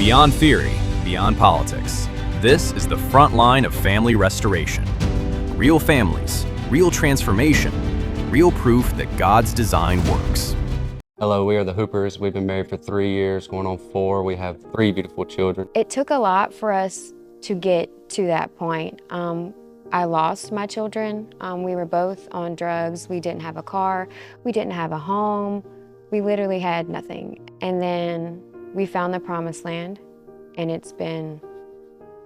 Beyond theory, beyond politics, this is the front line of family restoration. Real families, real transformation, real proof that God's design works. Hello, we are the Hoopers. We've been married for 3 years, going on 4. We have 3 beautiful children. It took a lot for us to get to that point. I lost my children. We were both on drugs. We didn't have a car. We didn't have a home. We literally had nothing. And then we found the promised land, and it's been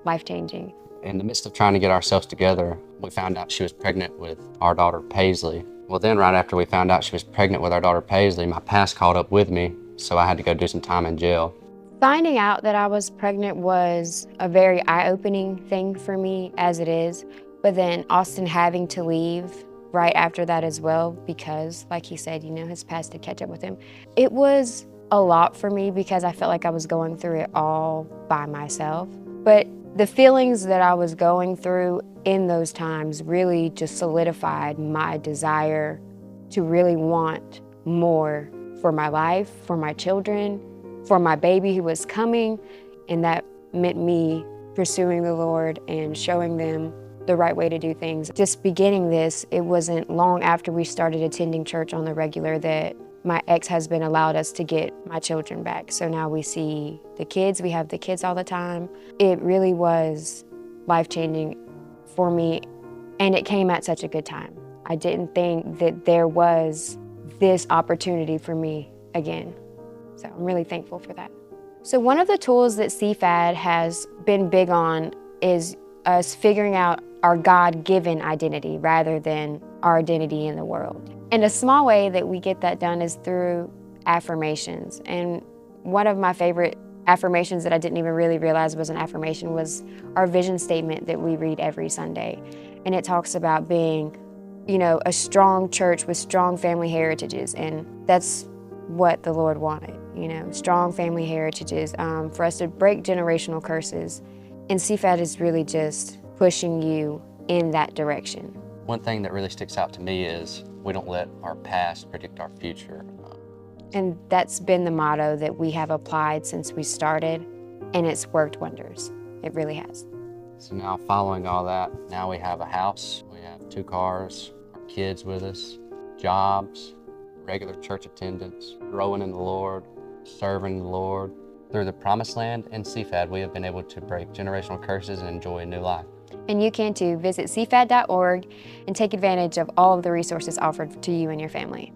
life-changing. In the midst of trying to get ourselves together, we found out she was pregnant with our daughter, Paisley. Well, then right after we found out she was pregnant with our daughter, Paisley, my past caught up with me, so I had to go do some time in jail. Finding out that I was pregnant was a very eye-opening thing for me, as it is. But then Austin having to leave right after that as well, because like he said, his past had catch up with him. It was a lot for me because I felt like I was going through it all by myself. But the feelings that I was going through in those times really just solidified my desire to really want more for my life, for my children, for my baby who was coming. And that meant me pursuing the Lord and showing them the right way to do things. Just beginning this, it wasn't long after we started attending church on the regular that my ex-husband allowed us to get my children back. So now we see the kids, we have the kids all the time. It really was life-changing for me, and it came at such a good time. I didn't think that there was this opportunity for me again. So I'm really thankful for that. So one of the tools that CFAD has been big on is us figuring out our God-given identity rather than our identity in the world. And a small way that we get that done is through affirmations. And one of my favorite affirmations that I didn't even really realize was an affirmation was our vision statement that we read every Sunday. And it talks about being, a strong church with strong family heritages. And that's what the Lord wanted, strong family heritages, for us to break generational curses. And CFAD is really just pushing you in that direction. One thing that really sticks out to me is we don't let our past predict our future. And that's been the motto that we have applied since we started, and it's worked wonders. It really has. So now following all that, now we have a house, we have 2 cars, our kids with us, jobs, regular church attendance, growing in the Lord, serving the Lord. Through the Promised Land and CFAD, we have been able to break generational curses and enjoy a new life. And you can too. Visit cfad.org and take advantage of all of the resources offered to you and your family.